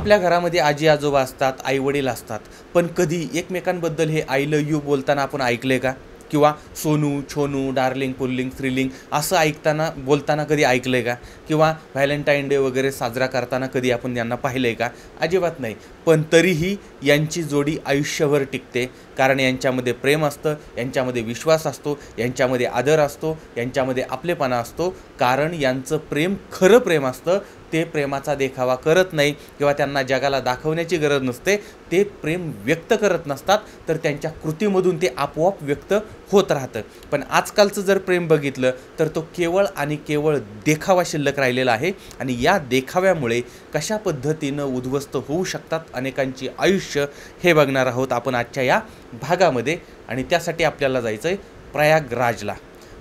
आपल्या घरामध्ये आजी आजोबा असतात, आई वडील असतात, पण कधी एकमेकांबद्दल हे आय लव्ह यू बोलताना आपण ऐकले का? किंवा सोनू, छोनू, डार्लिंग, पुल्लिंग, थ्रिलिंग असं बोलताना कधी ऐकलं का? किंवा व्हॅलेंटाईन डे वगैरे साजरा करताना कधी आपण यांना पाहिलं आहे का? अजिबात नाही. पण तरीही यांची जोडी आयुष्यभर टिकते, कारण यांच्यामध्ये प्रेम असतं, यांच्यामध्ये विश्वास असतो, यांच्यामध्ये आदर असतो, यांच्यामध्ये आपलेपणा असतो. कारण यांचं प्रेम खरं प्रेम असतं. ते प्रेमाचा देखावा करत नाही किंवा त्यांना जगाला दाखवण्याची गरज नसते. ते प्रेम व्यक्त करत नसतात, तर त्यांच्या कृतीमधून ते आपोआप व्यक्त होत राहतं. पण आजकालचं जर प्रेम बघितलं तर तो केवळ आणि केवळ देखावा शिल्लक राहिलेला आहे. आणि या देखाव्यामुळे कशा पद्धतीनं उद्ध्वस्त होऊ शकतात अनेकांची आयुष्य, हे बघणार आहोत आपण आजच्या या भागामध्ये. आणि त्यासाठी आपल्याला जायचं आहे प्रयागराजला.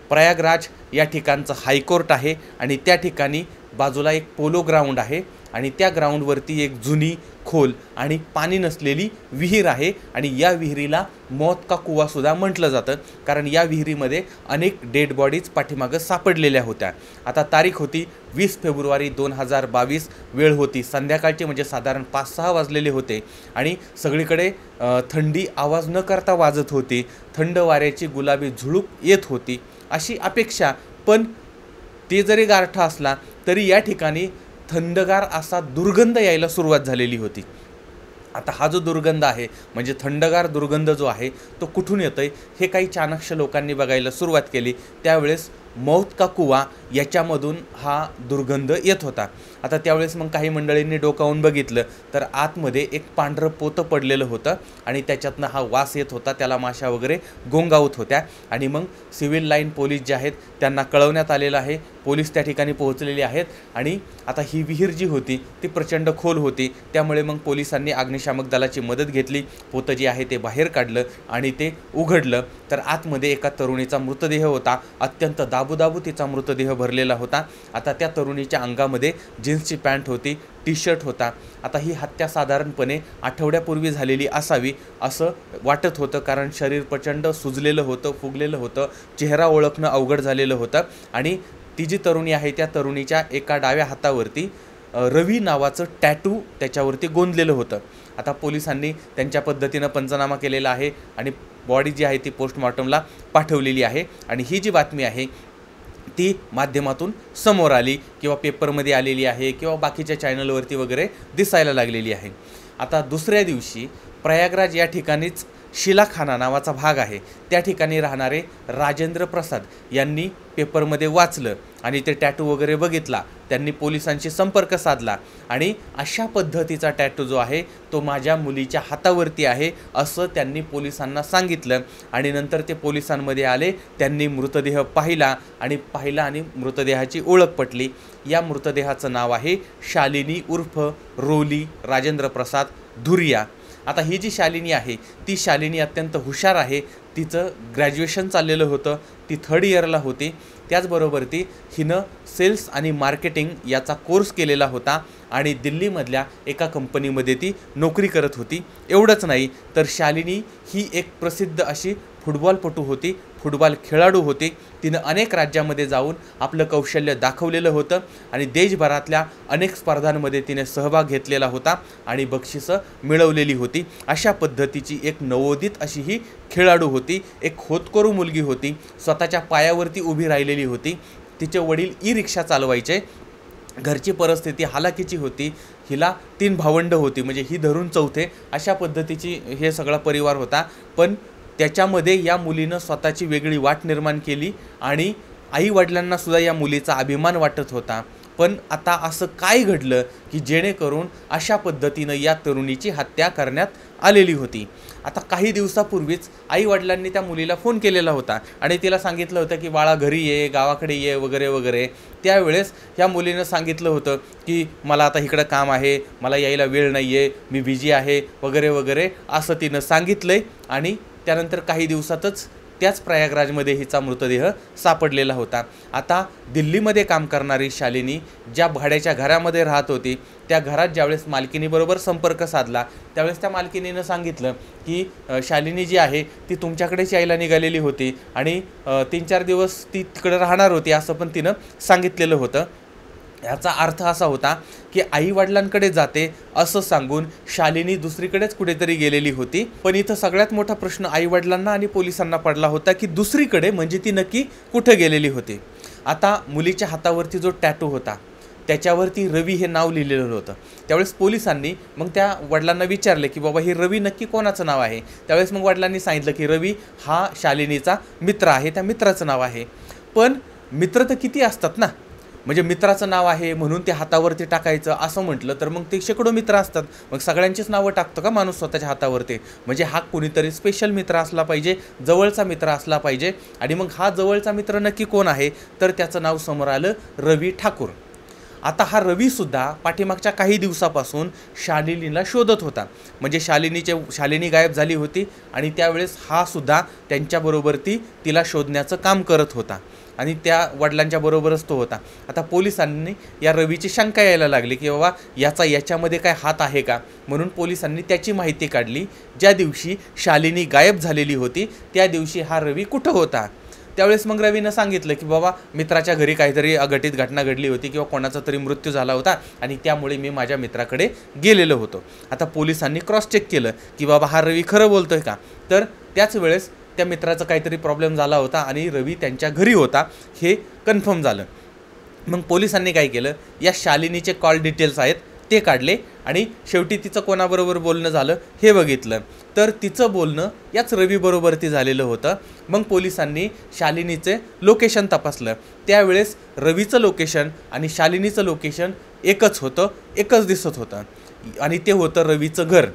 प्रयागराज या ठिकाणचं हायकोर्ट आहे आणि त्या ठिकाणी बाजूला एक पोलो ग्राउंड आहे आणि त्या ग्राउंडवरती एक जुनी, खोल आणि पाणी नसलेली विहीर आहे. आणि या विहिरीला मौत का कुवासुद्धा म्हटलं जातं, कारण या विहिरीमध्ये अनेक डेड बॉडीज पाठीमागं सापडलेल्या होत्या. आता तारीख होती 20 फेब्रुवारी 2022. वेळ होती संध्याकाळची, म्हणजे साधारण 5-6 वाजलेले होते. आणि सगळीकडे थंडी आवाज न करता वाजत होती. थंड वाऱ्याची गुलाबी झुळूक येत होती अशी अपेक्षा. पण ते जरी गारठा असला तरी या ठिकाणी थंडगार असा दुर्गंध यायला सुरुवात झालेली होती. आता हा जो दुर्गंध आहे, म्हणजे थंडगार दुर्गंध जो आहे, तो कुठून येतोय हे काही चाणक्य लोकांनी बघायला सुरुवात केली. त्यावेळेस मौत का कुवा याच्यामधून हा दुर्गंध येत होता. आता त्यावेळेस मग काही मंडळींनी डोकावून बघितलं तर आतमध्ये एक पांढरं पोतं पडलेलं होतं आणि त्याच्यातनं हा वास येत होता. त्याला माशा वगैरे गोंगावत होत्या. आणि मग सिव्हिल लाईन पोलीस जे आहेत त्यांना कळवण्यात आलेलं आहे. पोलीस त्या ठिकाणी पोहोचलेले आहेत. आणि आता ही विहीर जी होती ती प्रचंड खोल होती, त्यामुळे मग पोलिसांनी अग्निशामक दलाची मदत घेतली. पोतं जे आहे ते बाहेर काढलं आणि ते उघडलं तर आतमध्ये एका तरुणीचा मृतदेह होता. अत्यंत दाबूदाबू तिचा मृतदेह भरलेला होता. आता त्या तरुणीच्या अंगामध्ये जीन्सची पॅन्ट होती, टी शर्ट होता. आता ही हत्या साधारणपणे आठवड्यापूर्वी झालेली असावी असं वाटत होतं, कारण शरीर प्रचंड सुजलेलं होतं, फुगलेलं होतं, चेहरा ओळखणं अवघड झालेलं होतं. आणि ती जी तरुणी आहे त्या तरुणीच्या एका डाव्या हातावरती रवी नावाचं टॅटू त्याच्यावरती गोंदलेलं होतं. आता पोलिसांनी त्यांच्या पद्धतीनं पंचनामा केलेला आहे आणि बॉडी जी आहे ती पोस्टमॉर्टमला पाठवलेली आहे. आणि ही जी बातमी आहे ती माध्यमातून समोर आली किंवा पेपरमध्ये आलेली आहे किंवा बाकीच्या चॅनलवरती वगैरे दिसायला लागलेली आहे. आता दुसऱ्या दिवशी प्रयागराज या ठिकाणीच शिलाखाना नावाचा भाग आहे, त्या ठिकाणी राहणारे राजेंद्र प्रसाद यांनी पेपरमध्ये वाचलं आणि ते टॅटू वगैरे बघितला. त्यांनी पोलिसांशी संपर्क साधला आणि अशा पद्धतीचा टॅटू जो आहे तो माझ्या मुलीच्या हातावरती आहे असं त्यांनी पोलिसांना सांगितलं. आणि नंतर ते पोलिसांमध्ये आले, त्यांनी मृतदेह पाहिला आणि मृतदेहाची ओळख पटली. या मृतदेहाचं नाव आहे शालिनी उर्फ रोली राजेंद्र प्रसाद धुरिया. आता ही जी शालिनी आहे ती शालिनी अत्यंत हुशार आहे. तिचं ग्रॅज्युएशन चाललेलं होतं, ती 3rd इयरला होती. त्याचबरोबर हिनं सेल्स आणि मार्केटिंग याचा कोर्स केलेला होता आणि दिल्लीमधल्या एका कंपनीमध्ये ती नोकरी करत होती. एवढंच नाही तर शालिनी ही एक प्रसिद्ध अशी फुटबॉलपटू होती, फुटबॉल खेळाडू होती. तिनं अनेक राज्यामध्ये जाऊन आपलं कौशल्य दाखवलेलं होतं आणि देशभरातल्या अनेक स्पर्धांमध्ये तिने सहभाग घेतलेला होता आणि बक्षिसं मिळवलेली होती. अशा पद्धतीची एक नवोदित अशी ही खेळाडू होती. एक होतकरू मुलगी होती, स्वतःच्या पायावरती उभी राहिलेली होती. तिचे वडील ई-रिक्षा चालवायचे. घरची परिस्थिती हालाकीची होती. हिला 3 भावंडं होती, म्हणजे ही धरून 4थे अशा पद्धतीची हे सगळा परिवार होता. पण त्याच्यामध्ये या मुलीनं स्वतःची वेगळी वाट निर्माण केली आणि आईवडिलांनासुद्धा या मुलीचा अभिमान वाटत होता. पण आता असं काय घडलं की जेणेकरून अशा पद्धतीनं या तरुणीची हत्या करण्यात आलेली होती. आता काही दिवसापूर्वीच आईवडिलांनी त्या मुलीला फोन केलेला होता आणि तिला सांगितलं होतं की बाळा घरी ये, गावाकडे ये वगैरे वगैरे. त्यावेळेस या मुलीनं सांगितलं होतं की मला आता इकडं काम आहे, मला यायला वेळ नाही आहे, मी बिझी आहे वगैरे वगैरे असं तिनं सांगितलं आहे. आणि त्यानंतर काही दिवसातच त्याच प्रयागराजमध्ये हिचा मृतदेह सापडलेला होता. आता दिल्लीमध्ये काम करणारी शालिनी ज्या भाड्याच्या घरामध्ये राहत होती त्या घरात ज्यावेळेस मालकिनीबरोबर संपर्क साधला त्यावेळेस त्या मालकिनीनं सांगितलं की शालिनी जी आहे ती तुमच्याकडेच यायला निघालेली होती आणि 3-4 दिवस ती तिकडे राहणार होती असं पण तिनं सांगितलेलं होतं. याचा अर्थ असा होता की आई-वडिलांकडे जाते असं सांगून शालिनी दुसरीकडेच कुठेतरी गेलेली होती। पण इथं सगळ्यात मोठा प्रश्न आई-वडिलांना आणि पोलिसांना पडला होता की दुसरीकडे म्हणजे ती नक्की कुठे गेलेली होती। आता मुलीच्या हातावरती जो टॅटू होता त्याच्यावरती रवी हे नाव लिहिलेलं होतं। त्यावेळेस पोलिसांनी मग त्या वडिलांना विचारले की बाबा हे रवी नक्की कोणाचं नाव आहे। त्यावेळेस मग वडिलांनी सांगितलं की रवी हा शालिनीचा मित्र आहे, त्या मित्राचं नाव आहे। पण मित्र तर किती असतात ना, म्हणजे मित्राचं नाव आहे म्हणून ते हातावरती टाकायचं असं म्हटलं तर मग ते शेकडो मित्र असतात, मग सगळ्यांचीच नावं टाकतं का माणूस स्वतःच्या हातावरती? म्हणजे हा कोणीतरी स्पेशल मित्र असला पाहिजे, जवळचा मित्र असला पाहिजे। आणि मग हा जवळचा मित्र नक्की कोण आहे तर त्याचं नाव समोर आलं रवी ठाकूर। आता हा रवीसुद्धा पाठीमागच्या काही दिवसापासून शालिनीला शोधत होता, म्हणजे शालिनी गायब झाली होती आणि त्यावेळेस हा सुद्धा त्यांच्याबरोबर तिला शोधण्याचं काम करत होता आणि त्या वडिलांच्या बरोबरच तो होता। आता पोलिसांनी या रवीची शंका यायला लागली की बाबा याच्यामध्ये काय हात आहे का, म्हणून पोलिसांनी त्याची माहिती काढली। ज्या दिवशी शालिनी गायब झालेली होती त्या दिवशी हा रवी कुठं होता। त्यावेळेस मग रवीनं सांगितलं की बाबा मित्राच्या घरी काहीतरी अघटित घटना घडली होती किंवा कोणाचा तरी मृत्यू झाला होता आणि त्यामुळे मी माझ्या मित्राकडे गेलेलो होतो। आता पोलिसांनी क्रॉस चेक केलं की बाबा हा रवी खरं बोलतोय का, तर त्याच वेळेस त्या मित्राचा काहीतरी प्रॉब्लेम झाला होता आणि रवी त्यांच्या घरी होता हे कन्फर्म झालं। मग पोलिसांनी काय केलं, या शालिनीचे कॉल डिटेल्स आहेत ते काढले आणि शेवटी तिचं कोणाबरोबर बोलणं झालं हे बघितलं, तर तिचं बोलणं याच रवीबरोबर झालेलं होतं। मग पोलिसांनी शालिनीचे लोकेशन तपासलं, त्यावेळेस रवीचं लोकेशन आणि शालिनीचं लोकेशन एकच होतं, एकच दिसत होतं आणि ते होतं रवीचं घर।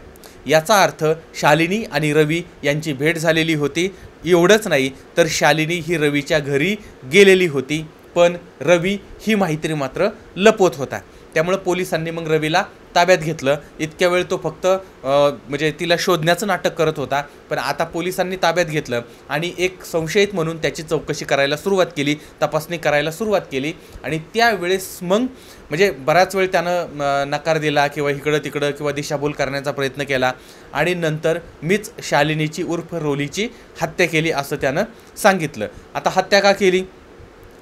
याचा अर्थ शालिनी आणि रवी यांची भेट झालेली होती। एवढंच नाही तर शालिनी ही रवीच्या घरी गेलेली होती, पण रवी ही माहिती मात्र लपवत होता। त्यामुळे पोलिसांनी मग रवीला ताब्यात घेतलं। इतक्या वेळ तो फक्त म्हणजे तिला शोधण्याचं नाटक करत होता, पण आता पोलिसांनी ताब्यात घेतलं आणि एक संशयित म्हणून त्याची चौकशी करायला सुरुवात केली, तपासणी करायला सुरुवात केली। आणि त्यावेळेस मग म्हणजे बराच वेळ त्यानं नकार दिला किंवा इकडं तिकडं किंवा दिशाभूल करण्याचा प्रयत्न केला आणि नंतर मीच शालिनीची उर्फ रोलीची हत्या केली असं त्यानं सांगितलं। आता हत्या का केली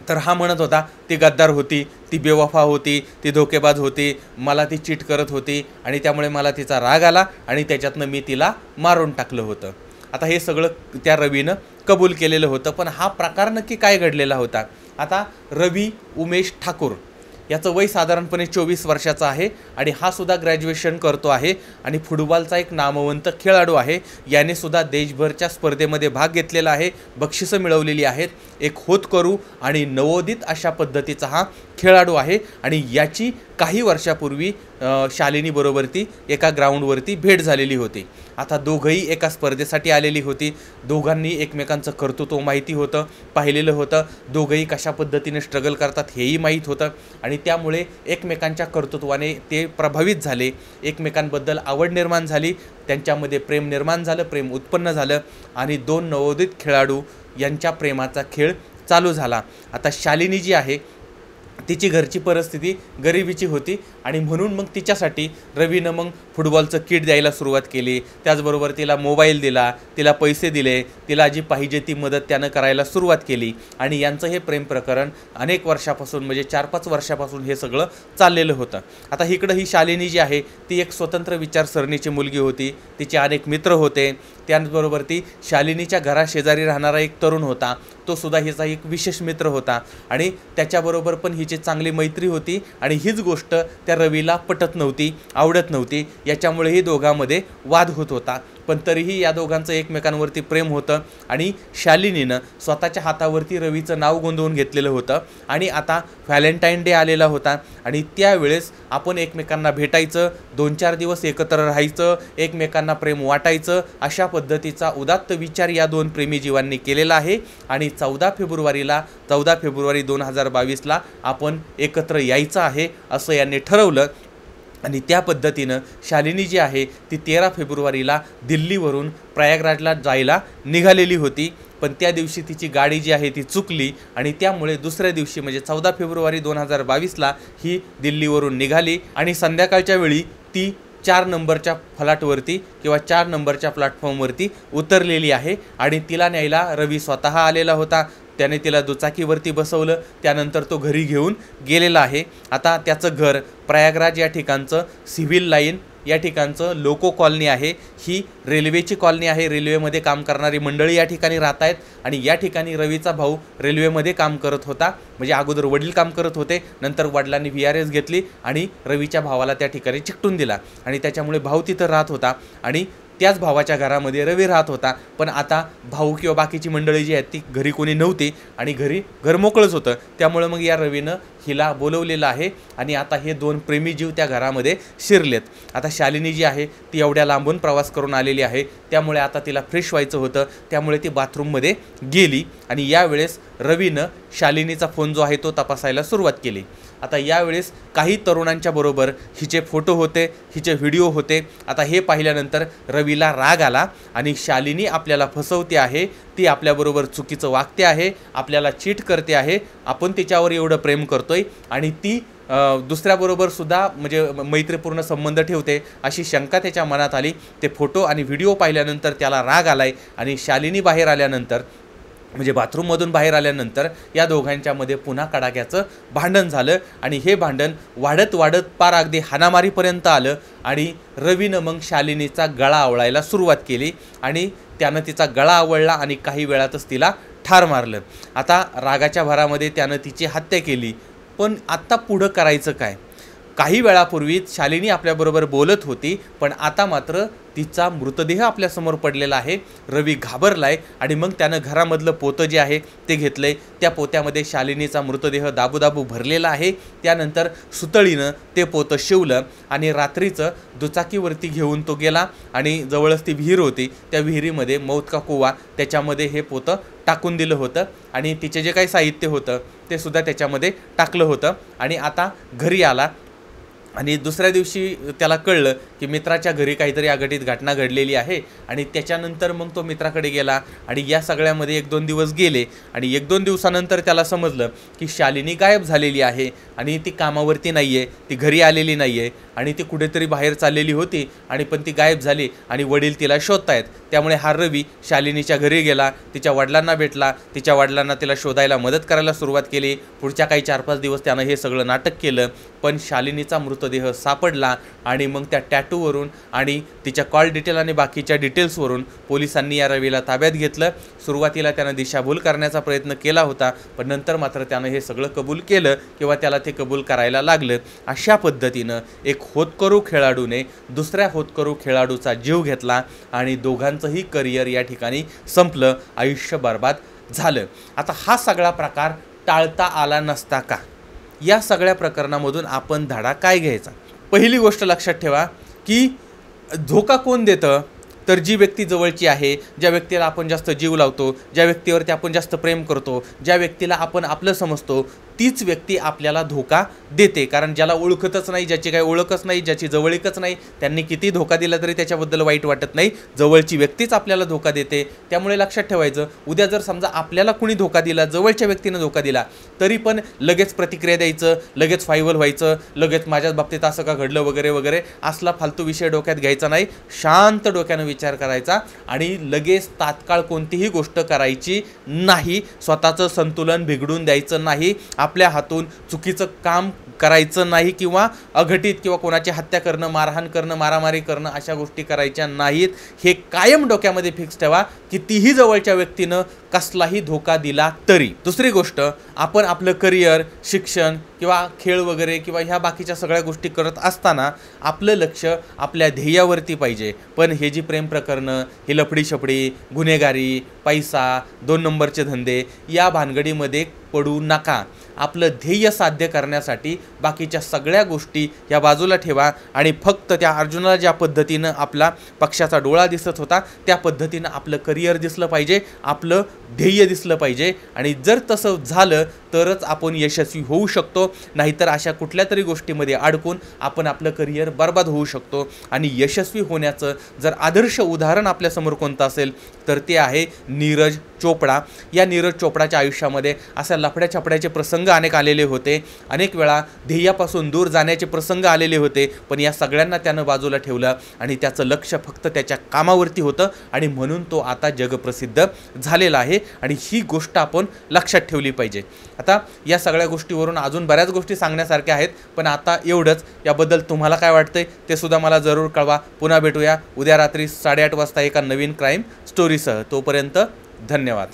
तर हा म्हणत होता ती गद्दार होती, ती बेवफा होती, ती धोकेबाज होती, मला ती चीट करत होती आणि त्यामुळे मला तिचा राग आला आणि त्याच्यातनं मी तिला मारून टाकलं होतं। आता हे सगळं त्या रवीनं कबूल केलेलं होतं, पण हा प्रकार नक्की काय घडलेला होता। आता रवी उमेश ठाकूर याचं वय साधारणपणे 24 वर्षाचं आहे आणि हा सुद्धा ग्रॅज्युएशन करतो आहे आणि फुटबॉलचा एक नामवंत खेळाडू आहे। याने सुद्धा देशभरच्या स्पर्धेमध्ये भाग घेतलेला आहे, बक्षिसं मिळवलेली आहेत। एक होतकरू आणि नवोदित अशा पद्धतीचा हा खेळाडू आहे आणि याची काही वर्षापूर्वी शालिनीबरोबर एका ग्राउंडवरती भेट झालेली होती। आता दोघंही एका स्पर्धेसाठी आलेली होती, दोघांनी एकमेकांचं कर्तृत्व माहिती होतं, पाहिलेलं होतं, दोघंही कशा पद्धतीने स्ट्रगल करतात हेही माहीत होतं आणि त्यामुळे एकमेकांच्या कर्तृत्वाने ते प्रभावित झाले, एकमेकांबद्दल आवड निर्माण झाली, त्यांच्यामध्ये प्रेम निर्माण झालं, प्रेम उत्पन्न झालं आणि दोन नवोदित खेळाडू यांच्या प्रेमाचा खेळ चालू झाला। आता शालिनी जी आहे तिची घरची परिस्थिती गरिबीची होती आणि म्हणून मग तिच्यासाठी रवीनं मग फुटबॉलचं किट द्यायला सुरुवात केली, त्याचबरोबर तिला मोबाईल दिला, तिला पैसे दिले, तिला जी पाहिजे ती मदत त्यानं करायला सुरुवात केली आणि यांचं हे प्रेम प्रकरण अनेक वर्षापासून म्हणजे 4-5 वर्षापासून हे सगळं चाललेलं होतं। आता इकडं ही शालिनी जी आहे ती एक स्वतंत्र विचारसरणीची मुलगी होती, तिचे अनेक मित्र होते, त्याचबरोबर ती शालिनीच्या घराशेजारी राहणारा एक तरुण होता, तो सुद्धा हिचा एक विशेष मित्र होता आणि त्याच्याबरोबर पण हिची चांगली मैत्री होती आणि हीच गोष्ट त्या रवीला पटत नव्हती, आवडत नव्हती, याच्यामुळेही दोघांमध्ये वाद होत होता। पण तरीही या दोघांचं एकमेकांवरती प्रेम होतं आणि शालिनीनं स्वतःच्या हातावरती रवीचं नाव गोंधवून घेतलेलं होतं आणि आता व्हॅलेंटाईन डे आलेला होता आणि त्यावेळेस आपण एकमेकांना भेटायचं, 2-4 दिवस एकत्र राहायचं, एकमेकांना प्रेम वाटायचं, अशा पद्धतीचा उदात्त विचार या दोन प्रेमी जीवांनी केलेला आहे आणि 14 फेब्रुवारी 2022ला आपण एकत्र यायचं आहे असं यांनी ठरवलं आणि त्या पद्धतीनं शालिनी जी आहे ती 13 फेब्रुवारीला दिल्लीवरून प्रयागराजला जायला निघालेली होती, पण त्या दिवशी तिची गाडी जी आहे ती चुकली आणि त्यामुळे दुसऱ्या दिवशी म्हणजे 14 फेब्रुवारी 2022ला ही दिल्लीवरून निघाली आणि संध्याकाळच्या वेळी ती 4 नंबरच्या फलाटवरती किंवा 4 नंबरच्या प्लॅटफॉर्मवरती उतरलेली आहे आणि तिला न्यायला रवी स्वतः आलेला होता, त्याने तिला दुचाकीवरती बसवलं, त्यानंतर तो घरी घेऊन गेलेला आहे। आता त्याचं घर प्रयागराज या ठिकाणचं सिव्हिल लाईन या ठिकाणचं लोको कॉलनी आहे। ही रेल्वेची कॉलनी आहे, रेल्वेमध्ये काम करणारी मंडळी या ठिकाणी राहत आहेत आणि या ठिकाणी रवीचा भाऊ रेल्वेमध्ये काम करत होता, म्हणजे अगोदर वडील काम करत होते, नंतर वडिलांनी VRS घेतली आणि रवीच्या भावाला त्या ठिकाणी चिकटून दिला आणि त्याच्यामुळे भाऊ तिथं राहत होता आणि त्याच भावाच्या घरामध्ये रवी राहत होता। पण आता भाऊ किंवा बाकीची मंडळी जी आहेत ती घरी कोणी नव्हती आणि घरी घर मोकळंच होतं, त्यामुळे मग या रवीनं हिला बोलवलेलं आहे आणि आता हे दोन प्रेमी जीव त्या घरामध्ये शिरलेत। आता शालिनी जी आहे ती एवढ्या लांबून प्रवास करून आलेली आहे, त्यामुळे आता तिला फ्रेश व्हायचं होतं, त्यामुळे ती बाथरूममध्ये गेली आणि यावेळेस रवीनं शालिनीचा फोन जो आहे तो तपासायला सुरुवात केली। आता यावेळेस काही तरुणांच्या बरोबर हिचे फोटो होते, हिचे व्हिडिओ होते। आता हे पाहिल्यानंतर रवीला राग आला आणि शालिनी आपल्याला फसवते आहे, ती आपल्याबरोबर चुकीचं वागते आहे, आपल्याला चीट करते आहे, आपण तिच्यावर एवढं प्रेम करतोय आणि ती दुसऱ्याबरोबर सुद्धा म्हणजे मैत्रीपूर्ण संबंध ठेवते अशी शंका त्याच्या मनात आली। ते फोटो आणि व्हिडिओ पाहिल्यानंतर त्याला राग आलाय आणि शालिनी बाहेर आल्यानंतर म्हणजे बाथरूममधून बाहेर आल्यानंतर या दोघांच्यामध्ये पुन्हा कडाक्याचं भांडण झालं आणि हे भांडण वाढत वाढत पार अगदी हाणामारीपर्यंत आलं आणि रवीनं मग शालिनीचा गळा आवळायला सुरुवात केली आणि त्यानं तिचा गळा आवळला आणि काही वेळातच तिला ठार मारलं। आता रागाच्या भरामध्ये त्यानं तिची हत्या केली, पण आत्ता पुढं करायचं काय? काही वेळापूर्वी शालिनी आपल्याबरोबर बोलत होती, पण आता मात्र तिचा मृतदेह आपल्यासमोर पडलेला आहे। रवी घाबरलाय आणि मग त्यानं घरामधलं पोतं जे आहे ते घेतलंय, त्या पोत्यामध्ये शालिनीचा मृतदेह दाबूदाबू भरलेला आहे। त्यानंतर सुतळीनं ते पोतं शिवलं आणि रात्रीचं दुचाकीवरती घेऊन तो गेला आणि जवळच ती विहीर होती, त्या विहिरीमध्ये मौत का कुवा त्याच्यामध्ये हे पोतं टाकून दिलं होतं आणि तिचे जे काही साहित्य होतं ते सुद्धा त्याच्यामध्ये टाकलं होतं आणि आता घरी आला आणि दुसऱ्या दिवशी त्याला कळलं की मित्राच्या घरी काहीतरी अघटित घटना घडलेली आहे आणि त्याच्यानंतर मग तो मित्राकडे गेला आणि या सगळ्यामध्ये 1-2 दिवस गेले आणि 1-2 दिवसानंतर त्याला समजलं की शालिनी गायब झालेली आहे आणि ती कामावरती नाही आहे, ती घरी आलेली नाही आहे आणि ती कुठेतरी बाहेर चाललेली होती आणि पण ती गायब झाली आणि वडील तिला शोधतायत। त्यामुळे हा रवी शालिनीच्या घरी गेला, तिच्या वडिलांना भेटला, तिच्या वडिलांना तिला शोधायला मदत करायला सुरुवात केली। पुढच्या काही 4-5 दिवस त्यानं हे सगळं नाटक केलं, पण शालिनीचा मृतदेह सापडला आणि मग त्या टॅटूवरून आणि तिच्या कॉल डिटेल आणि बाकीच्या डिटेल्सवरून पोलिसांनी या रवीला ताब्यात घेतलं। सुरुवातीला त्यानं दिशाभूल करण्याचा प्रयत्न केला होता, पण नंतर मात्र त्यानं हे सगळं कबूल केलं किंवा त्याला ते कबूल करायला लागलं। अशा पद्धतीनं एक होतकरू खेळाडूने दुसऱ्या होतकरू खेळाडूचा जीव घेतला आणि दोघांचंही करिअर या ठिकाणी संपलं, आयुष्य बर्बाद झालं। आता हा सगळा प्रकार टाळता आला नसता का? या सगळ्या प्रकरणामधून आपण धडा काय घ्यायचा? पहिली गोष्ट लक्षात ठेवा की धोका कोण देतं? तर जी व्यक्ती जवळची आहे, ज्या व्यक्तीला आपण जास्त जीव लावतो, ज्या व्यक्तीवरती आपण जास्त प्रेम करतो, ज्या व्यक्तीला आपण आपलं समजतो, तीच व्यक्ती आपल्याला धोका देते। कारण ज्याला ओळखतच नाही, ज्याची काही ओळखच नाही, ज्याची जवळीकच नाही, त्यांनी किती धोका दिला तरी त्याच्याबद्दल वाईट वाटत नाही, जवळची व्यक्तीच आपल्याला धोका देते। त्यामुळे लक्षात ठेवायचं, उद्या जर समजा आपल्याला कुणी धोका दिला, जवळच्या व्यक्तीनं धोका दिला, तरी पण लगेच प्रतिक्रिया द्यायचं, लगेच फायवल व्हायचं, लगेच माझ्याच बाबतीत असं का घडलं वगैरे वगैरे असला फालतू विषय डोक्यात घ्यायचा नाही। शांत डोक्यानं विचार करायचा आणि लगेच तात्काळ कोणतीही गोष्ट करायची नाही, स्वतःचं संतुलन बिघडून द्यायचं नाही, आपल्या हातून चुकीचं काम करायचं नाही किंवा अघटित किंवा कोणाची हत्या करणं, मारहाण करणं, मारामारी करणं अशा गोष्टी करायच्या नाहीत। हे कायम डोक्यामध्ये फिक्स ठेवा, कितीही जवळच्या व्यक्तीनं कसलाही धोका दिला तरी। दुसरी गोष्ट, आपण आपलं करिअर, शिक्षण किंवा खेळ वगैरे किंवा ह्या बाकीच्या सगळ्या गोष्टी करत असताना आपलं लक्ष आपल्या ध्येयावरती पाहिजे। पण हे जी प्रेम प्रकरणं, ही लफडी-छपडी, गुन्हेगारी, पैसा, 2 नंबरचे धंदे या भानगडीमध्ये पडू नका। आपलं ध्येय साध्य करण्यासाठी बाकीच्या सगळ्या गोष्टी या बाजूला ठेवा आणि फक्त त्या अर्जुनाला ज्या पद्धतीनं आपला पक्षाचा डोळा दिसत होता त्या पद्धतीनं आपलं करिअर दिसलं पाहिजे, आपलं ध्येय दिसलं पाहिजे आणि जर तसं झालं तरच आपण यशस्वी होऊ शकतो, नाहीतर अशा कुठल्या तरी गोष्टीमध्ये अडकून आपण आपलं करिअर बर्बाद होऊ शकतो. आणि यशस्वी होण्याचं जर आदर्श उदाहरण आपल्यासमोर कोणतं असेल तर ते आहे नीरज चोपडा. या नीरज चोपडाच्या आयुष्यामध्ये अशा लफड्या-छपड्याचे प्रसंग अनेक आलेले होते, अनेक वेळा ध्येयापासून दूर जाण्याचे प्रसंग आलेले होते, पण या सगळ्यांना त्यानं बाजूला ठेवलं आणि त्याचं लक्ष फक्त त्याच्या कामावरती होतं आणि म्हणून तो आता जगप्रसिद्ध झालेला आहे. आणि ही गोष्ट आपण लक्षात ठेवली पाहिजे. आता या सगळ्या गोष्टीवरून अजून बऱ्याच गोष्टी सांगण्यासारख्या आहेत, पण आता एवढंच. याबद्दल तुम्हाला काय वाटतंय ते सुद्धा मला जरूर कळवा. पुन्हा भेटूया उद्या रात्री 8:30 वाजता एका नवीन क्राईम स्टोरीसह. तोपर्यंत धन्यवाद.